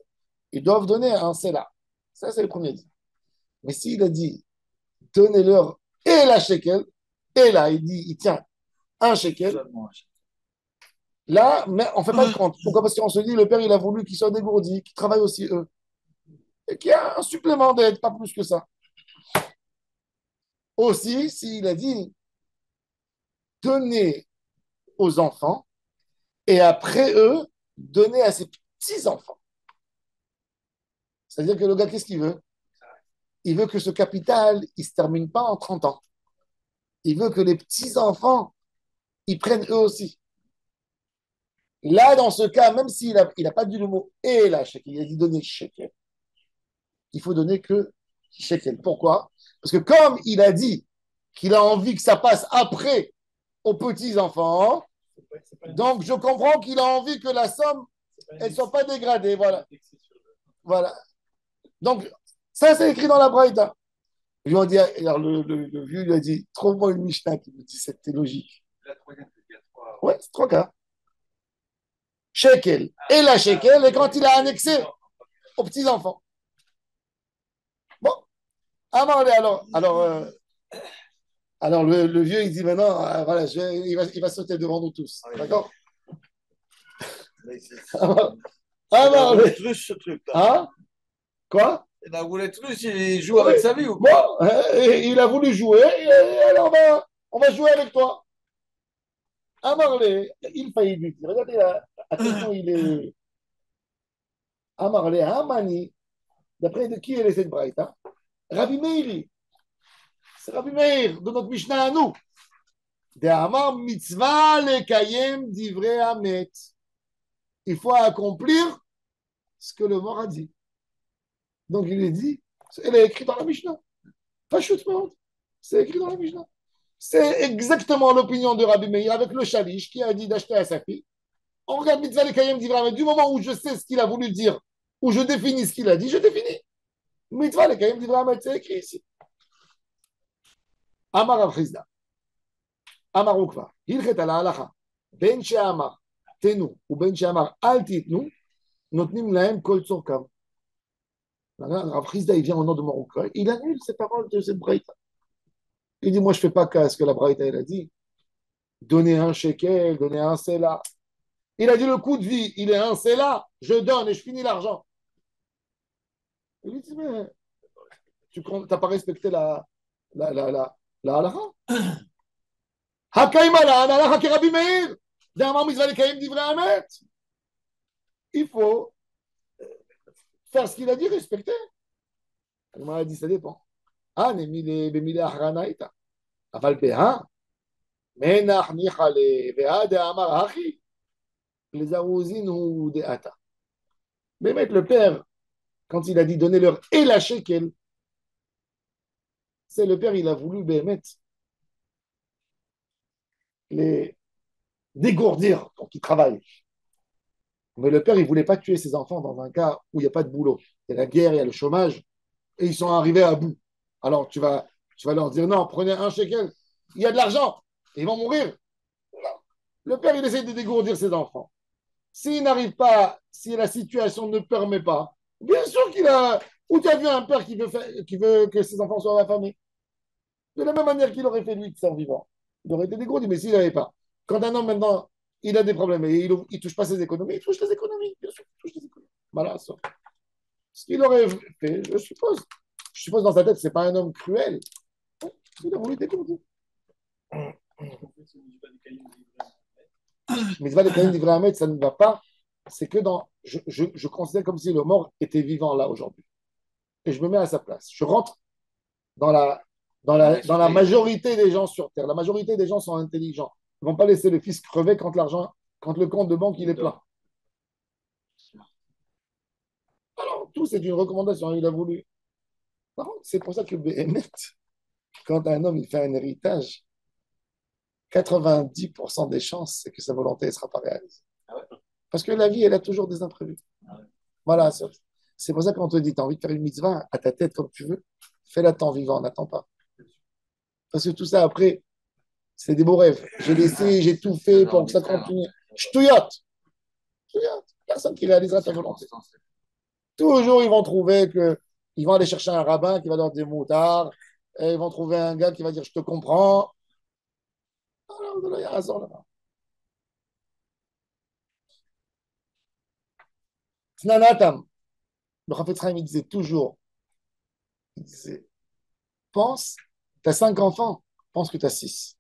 ils doivent donner un sela. Ça, c'est le premier dit. Mais s'il a dit, donnez-leur et la shekel, et là, il dit, il tient 1 shekel, là, mais on ne fait pas de compte. Pourquoi? Parce qu'on se dit, le père, il a voulu qu'ils soient dégourdis, qu'ils travaillent aussi eux. Et qu'il y a un supplément d'aide, pas plus que ça. Aussi, s'il a dit, donnez aux enfants et après eux, donner à ses petits-enfants. C'est-à-dire que le gars, qu'est-ce qu'il veut? Il veut que ce capital, il ne se termine pas en 30 ans. Il veut que les petits-enfants, ils prennent eux aussi. Là, dans ce cas, même s'il n'a pas dit le mot et la shekel, il a dit donner shekel, il faut donner que shekel. Pourquoi? Parce que comme il a dit qu'il a envie que ça passe après aux petits-enfants, donc je comprends qu'il a envie que la somme, elle ne soit pas dégradée. Voilà. Voilà. Donc, ça, c'est écrit dans la Braïta. Ils lui ont dit, alors le vieux lui a dit, trouve-moi une Mishnah qui me dit cette logique. Ouais, c'est 3 cas. Shekel. Et la shekel, et quand il a annexé aux petits-enfants. Bon. Alors le vieux, il dit maintenant, voilà, il va sauter devant nous tous. D'accord? Alors, Ce truc. hein? Quoi? La roulette russe, il joue avec sa vie ou quoi? Bon, il a voulu jouer, et alors on va jouer avec toi. Amarlé, il faillit lui dire, regardez, attention, il est. Amarlé, Amani, d'après de qui est cette braïta? Rabbi Meiri. C'est Rabbi Meir, de notre Mishnah à nous. De Amar mitzvah lekayem divrei hamet. Il faut accomplir ce que le mort a dit. Donc il est dit, elle est écrite dans la Mishnah. Pas chutement, c'est écrit dans la Mishnah. C'est exactement l'opinion de Rabbi Meir avec le Shalish qui a dit d'acheter à sa fille. On regarde mitzvah lekayem divrei hamet. Du moment où je sais ce qu'il a voulu dire, où je définis ce qu'il a dit, je définis. Mitzvah lekayem divrei hamet, c'est écrit ici. Amar Avchizda. Amar Ukva. Hilchet ala halacha. Ben she'amar tenu ou ben she'amar al titnu notnim lahem kol tzorkav. Rav Chizda, il vient au nom de Morocco. Il annule ces paroles de cette braïta. Il dit, moi, je ne fais pas cas à ce que la braïta, elle a dit. Donnez un shekel, donnez un sela. Il a dit, le coût de vie, il est un sela. Je donne et je finis l'argent. Il lui dit, mais tu n'as pas respecté la halakha. Hakaïmala, la halakha qui Rabbi Meir. Il faut faire ce qu'il a dit, respecter. Il m'a dit, ça dépend. Ah, במילא אחרנאיתא. אבל בהא, מנח ניחא לבהא דאמר אחי, לזרוזין הוא דעתה. Bémet, le père, quand il a dit donnez-leur et la shekel, c'est le père, il a voulu Bémet les dégourdir pour qu'ils travaillent. Mais le père, il ne voulait pas tuer ses enfants dans un cas où il n'y a pas de boulot. Il y a la guerre, il y a le chômage, et ils sont arrivés à bout. Alors tu vas leur dire non, prenez un shekel, il y a de l'argent, ils vont mourir. Non. Le père, il essaie de dégourdir ses enfants. S'il n'arrive pas, si la situation ne permet pas, bien sûr qu'il a. Ou tu as vu un père qui veut que ses enfants soient affamés. De la même manière qu'il aurait fait lui de son vivant. Il aurait été dégourdi, mais s'il n'avait pas. Quand un homme maintenant, il a des problèmes et il ne touche pas ses économies, il touche les économies. Bien sûr qu'il touche les économies. Voilà, ça. Ce qu'il aurait fait, je suppose dans sa tête, ce n'est pas un homme cruel. Il a voulu dégourdir. Mitzvah de Kaïm d'Ivra Ahmed, ça ne va pas. C'est que je considère comme si le mort était vivant là aujourd'hui. Et je me mets à sa place. Je rentre dans la majorité des gens sur Terre. La majorité des gens sont intelligents. Ils ne vont pas laisser le fils crever quand le compte de banque il est plein. Alors, tout c'est une recommandation. Il a voulu. C'est pour ça que quand un homme il fait un héritage, 90% des chances, c'est que sa volonté ne sera pas réalisée. Ah ouais. Parce que la vie, elle a toujours des imprévus. Ah ouais. Voilà, c'est pour ça qu'on te dit, tu as envie de faire une mitzvah à ta tête comme tu veux, fais-la tant vivant, n'attends pas. Parce que tout ça, après, c'est des beaux rêves. J'ai laissé, j'ai tout fait pour que ça continue. Ch'touillotte. Personne qui réalisera ta volonté. Toujours, ils vont trouver ils vont aller chercher un rabbin qui va leur dire moutard, et ils vont trouver un gars qui va dire je te comprends. Alors, il y a raison là-bas. Snanatam. Le Chafetz Chaim, il disait toujours, pense, tu as 5 enfants, pense que tu as 6.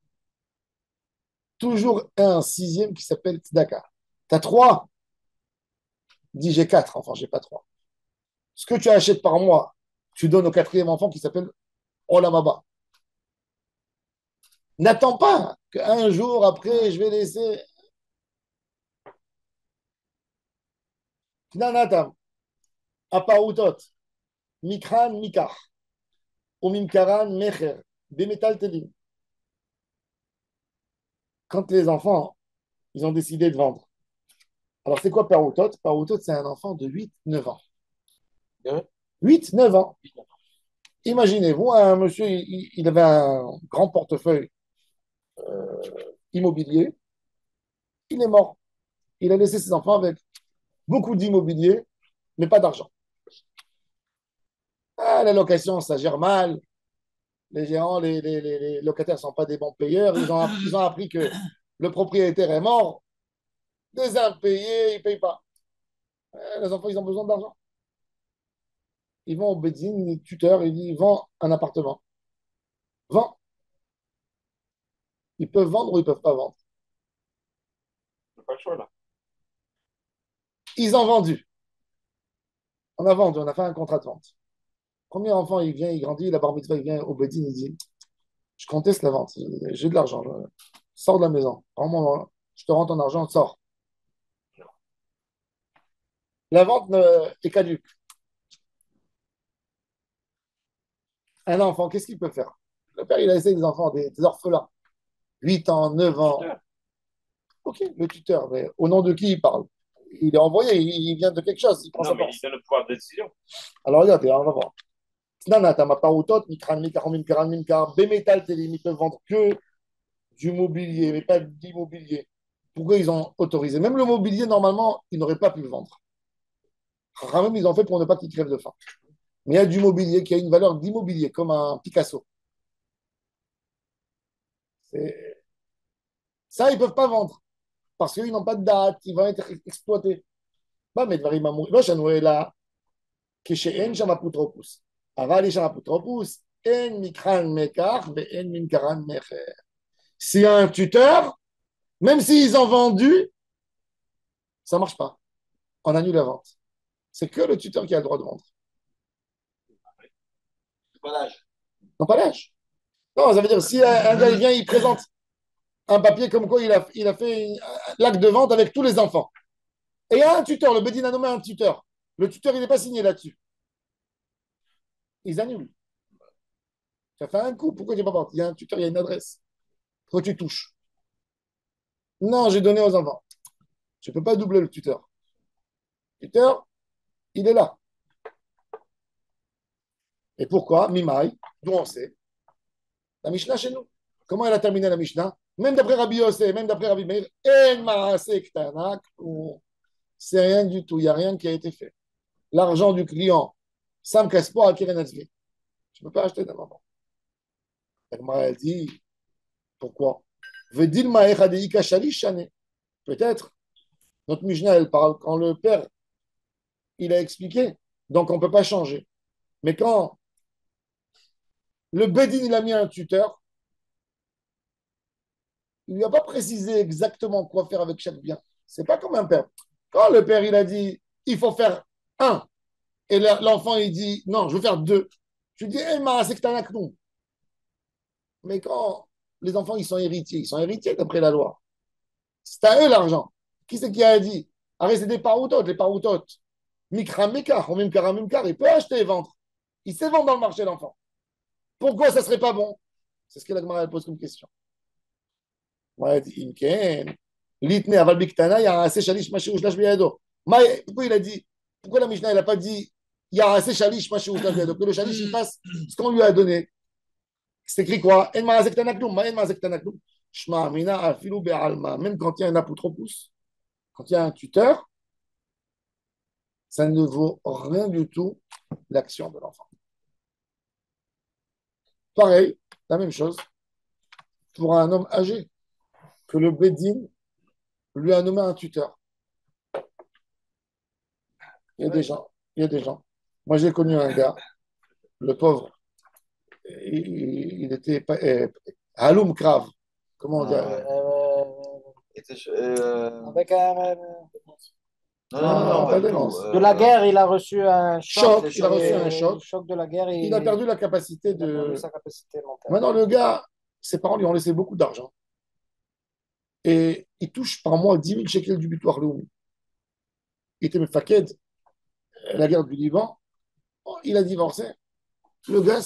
Toujours un sixième qui s'appelle Tzedaka. Tu as 3. Dis, j'ai 4 enfants, j'ai pas 3. Ce que tu achètes par mois, tu donnes au quatrième enfant qui s'appelle Olamaba. N'attends pas qu'un jour après, je vais laisser. Knanatam, Aparutot, Mikran, Mikar, Omimkaran, Mecher, Bemetal Telim. Quand les enfants, ils ont décidé de vendre. Alors, c'est quoi Paroutot? Paroutot, c'est un enfant de 8-9 ans. 8-9 ans. Imaginez-vous, un monsieur, il avait un grand portefeuille immobilier. Il est mort. Il a laissé ses enfants avec beaucoup d'immobilier, mais pas d'argent. Ah, la location, ça gère mal. Les gérants, les locataires ne sont pas des bons payeurs. Ils ont appris que le propriétaire est mort. Des impayés, ils ne payent pas. Les enfants, ils ont besoin d'argent. Ils vont au Bédine, les tuteurs, ils disent, vends un appartement. Vends. Ils peuvent vendre ou ils ne peuvent pas vendre. C'est pas le choix, là. Ils ont vendu. On a vendu, on a fait un contrat de vente. Premier enfant, il vient, il grandit, la bar mitzvah, il vient au Bédine, il dit, je conteste la vente, j'ai de l'argent, sors de la maison. Vraiment, je te rends ton argent, sors. La vente est caduque. Un enfant, qu'est-ce qu'il peut faire? Le père, il a laissé des enfants, des orphelins. 8 ans, 9 ans. Ok, le tuteur, mais au nom de qui il parle? Il est envoyé, il vient de quelque chose. Il prend Non, sa mais force. il donne le pouvoir de décision. Alors regardez, on va voir. Nanata, ma paroutot, mikran, mikaron, mikaran, mimkar, bémétal, télim, ils peuvent vendre que du mobilier, mais pas d'immobilier. Pourquoi ils ont autorisé? Même le mobilier, normalement, ils n'auraient pas pu le vendre. Même ils ont fait pour ne pas qu'ils crèvent de faim. Mais il y a du mobilier qui a une valeur d'immobilier, comme un Picasso. Ça, ils ne peuvent pas vendre parce qu'ils n'ont pas de date, ils vont être exploités. Bah, mais דברים אמורים, לא שנו אלא כשאין שם אפוטרופוס. אבל יש שם אפוטרופוס, אין מקרן מקח ואין ממכרן מכר. S'il y a un tuteur, même s'ils ont vendu, ça ne marche pas. On annule la vente. C'est que le tuteur qui a le droit de vendre. Pas l'âge. Non, pas l'âge. Non, ça veut dire si un gars il vient, il présente un papier comme quoi il a fait l'acte de vente avec tous les enfants. Et il y a un tuteur, le Bédine a nommé un tuteur. Le tuteur, il n'est pas signé là-dessus. Ils annulent. Ça fait un coup. Pourquoi tu n'es pas parti? Il y a un tuteur, il y a une adresse. Pourquoi tu touches? Non, j'ai donné aux enfants. Je ne peux pas doubler le tuteur. Le tuteur, il est là. Et pourquoi? Mimaï, d'où on sait. La Mishnah chez nous. Comment elle a terminé la Mishnah? Même d'après Rabbi Yossé, même d'après Rabbi Meir, En Maaseh Ktanak, c'est rien du tout. Il n'y a rien qui a été fait. L'argent du client, Sam Kaspo à Kirenatzvi. Je ne peux pas acheter d'un enfant. La Gemara, elle dit, pourquoi? Peut-être. Notre Mishnah, elle parle quand le père, il a expliqué, donc on ne peut pas changer. Mais quand le Bedin, il a mis un tuteur, il ne lui a pas précisé exactement quoi faire avec chaque bien. C'est pas comme un père. Quand le père, il a dit, il faut faire un, et l'enfant, il dit, non, je veux faire deux. Je lui dis, c'est que t'as un acton. Mais quand les enfants, ils sont héritiers d'après la loi. C'est à eux l'argent. Qui c'est qui a dit? Arrête, c'est des paroutotes, les paroutotes. Mikra Mekar, ou Mimkara Mimkar, il peut acheter et vendre. Il sait vendre dans le marché, l'enfant. Pourquoi ça ne serait pas bon? C'est ce que la Gemara pose comme question. Moi, elle dit, Imken, Litne, Aval Biktana, il y a un assez chalish, maché, ouch, pourquoi il a dit, pourquoi la Mishnah, elle n'a pas dit, il y a un assez chalish, maché, ouch, que le chalish, il fasse ce qu'on lui a donné. C'est écrit quoi? En Maazek Tanakloum, En Maazek Tanakloum. Shma Amina, Afilou Be'alma. Même quand il y a un apotropous, quand il y a un tuteur, ça ne vaut rien du tout l'action de l'enfant. Pareil, la même chose pour un homme âgé, que le Bédine lui a nommé un tuteur. Il y a des gens, il y a des gens. Moi, j'ai connu un gars, le pauvre, il était Haloum Krav. Comment on dit? Avec un, Non, pas de lance. de la guerre, il a reçu un choc. Choc, il a reçu un choc. Le choc de la guerre, Il a perdu la capacité il a perdu de. sa capacité mentale. Maintenant, le gars, ses parents lui ont laissé beaucoup d'argent. Et il touche par mois 10 000 shekels du butoir Leumi. Il était Mefaked, la guerre du Liban. Il a divorcé. Le gars,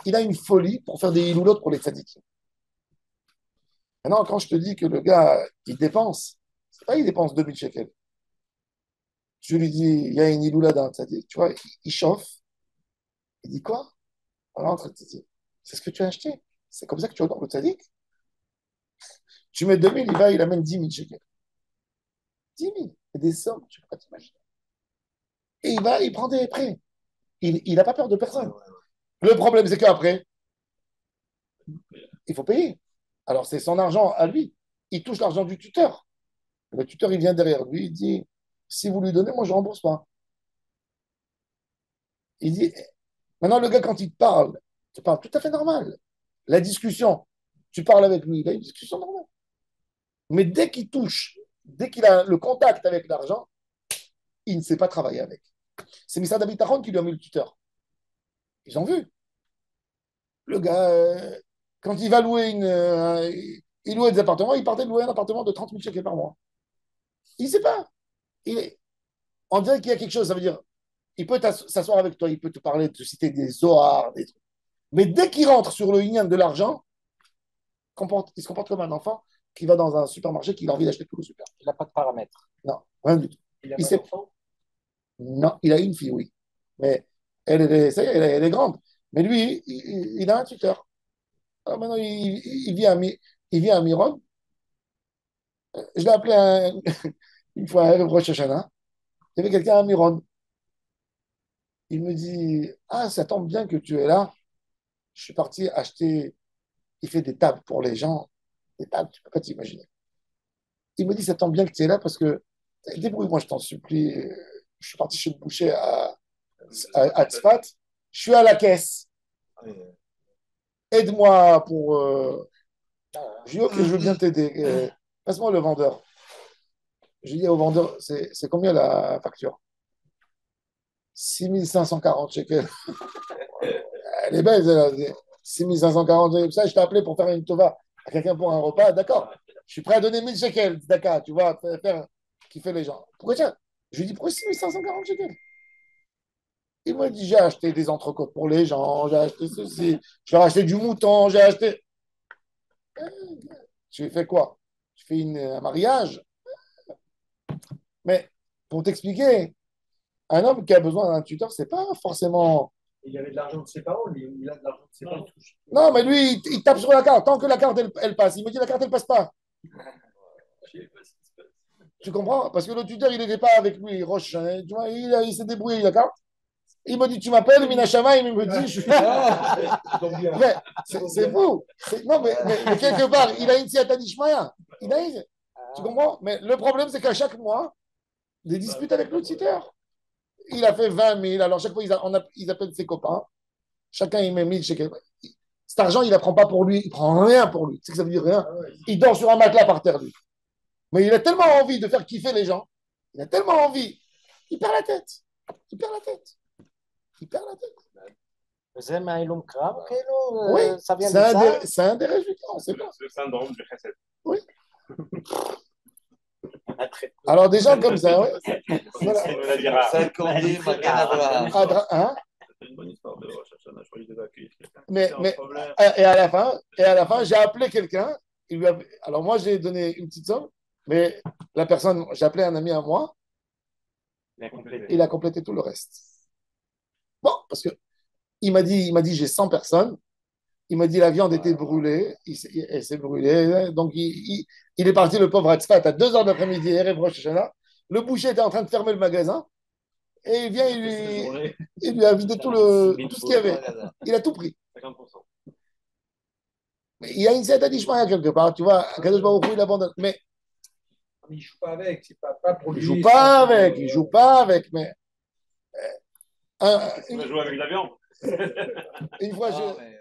il a une folie pour faire des iloulotes pour les tzadikim. Maintenant, quand je te dis que le gars, il dépense, c'est pas il dépense 2000 shekels. Je lui dis, il y a une iloula d'un tzadik, tu vois, il chauffe. Il dit quoi? Alors, c'est ce que tu as acheté. C'est comme ça que tu honores le tzadik. Tu mets 2000, il va, il amène 10 000 shekels. 10 000, c'est des sommes, tu peux pas t'imaginer. Et il va, il prend des prêts. Il n'a pas peur de personne. Le problème, c'est qu'après, il faut payer. Alors, c'est son argent à lui. Il touche l'argent du tuteur. Le tuteur, il vient derrière lui, il dit, si vous lui donnez, moi, je ne rembourse pas. Il dit, maintenant, le gars, quand il te parle, tu parles tout à fait normal. La discussion, tu parles avec lui, il a une discussion normale. Mais dès qu'il touche, dès qu'il a le contact avec l'argent, il ne sait pas travailler avec. C'est Missa David Taron qui lui a mis le tuteur. Ils ont vu. Le gars, quand il va louer il louait des appartements, il partait de louer un appartement de 30 000 shekels par mois. Il ne sait pas. On dirait qu'il y a quelque chose, ça veut dire, il peut s'asseoir avec toi, il peut te parler, te citer des zohars, des trucs. Mais dès qu'il rentre sur le yin de l'argent, il se comporte comme un enfant qui va dans un supermarché, qui a envie d'acheter tout le super. Il n'a pas de paramètres. Non, rien du tout. Il a Il pas sait... d'enfant? Non, il a une fille, oui. Mais ça y est, elle est grande. Mais lui, il a un tuteur. Alors maintenant, il vit à Miron. Je l'ai appelé une fois à Rosh Hashanah. Il y avait quelqu'un à Miron. Il me dit, ah, ça tombe bien que tu es là. Je suis parti acheter. Il fait des tables pour les gens. Des tables, tu ne peux pas t'imaginer. Il me dit, ça tombe bien que tu es là parce que, débrouille-moi, je t'en supplie. Je suis parti chez le boucher à Tzfat. Je suis à la caisse. Aide-moi pour. Je dis, ok, je veux bien t'aider. Passe-moi le vendeur. Je dis au vendeur, c'est combien la facture? 6540 shekels. Elle est belle, elle. 6540 shekels. Ça, je t'ai appelé pour faire une tova à quelqu'un pour un repas. D'accord. Je suis prêt à donner 1000 shekels. D'accord, tu vois, faire kiffer les gens. Pourquoi tiens? Je lui dis, pourquoi 6540 shekels? Il m'a dit, j'ai acheté des entrecôtes pour les gens, j'ai acheté ceci, j'ai acheté du mouton, j'ai acheté. Tu fais quoi? Tu fais un mariage? Mais pour t'expliquer, un homme qui a besoin d'un tuteur, c'est pas forcément. Il avait de l'argent de ses parents, il a de l'argent de ses parents. Non, mais lui, il tape sur la carte. Tant que la carte, elle passe. Il me dit, la carte, elle passe pas. Tu comprends? Parce que le tuteur, il n'était pas avec lui, Roche. Hein. Tu vois, il s'est débrouillé la carte. Il me dit, tu m'appelles, Minachama, il me dit, je suis là. Mais c'est fou. Non, mais quelque part, il a initié à Tanishmaya. Tu comprends? Mais le problème, c'est qu'à chaque mois, des disputes avec le tuteur. Il a fait 20 000. Alors, chaque fois, ils appellent ses copains. Chacun, il met 1000 chez quelqu'un. Cet argent, il ne prend pas pour lui. Il ne prend rien pour lui. Tu sais que ça veut dire rien? Il dort sur un matelas par terre, lui. Mais il a tellement envie de faire kiffer les gens. Il a tellement envie. Il perd la tête. Il perd la tête. Il perd la tête. זה מהילום קרב, כאילו, Oui, ça vient de ça. c'est un des résultats. On sait pas. C'est le syndrome du chesed. Oui. Alors, des gens comme ça, ouais. Voilà. C'est une maladie rare. Ça accordé, Magan Abraham. Hein? C'est une bonne histoire de Rosh Hashanah. Je crois qu'il devait accueillir quelqu'un. Mais, C'est un mais problème. et à la fin, j'ai appelé quelqu'un. Alors moi, j'ai donné une petite somme, mais la personne, j'ai appelé un ami à moi, il a complété tout le reste. Bon, parce que il m'a dit, j'ai 100 personnes. Il m'a dit, la viande était brûlée, elle s'est brûlée. Donc, il est parti, le pauvre à Tzfat, à 2 heures d'après-midi, Erev Rosh Hashanah. Le boucher était en train de fermer le magasin. Et il vient, il lui a vidé tout ce qu'il y avait. Il a tout pris. 50%. Mais il y a une certaine Ishmael quelque part, tu vois. Kadosh Baruch Hu, il abandonne. Mais Il ne joue pas avec, c'est pas pour il lui. joue pas avec, il joue pas avec. Mais Tu vas jouer avec la viande. une fois, Non, mais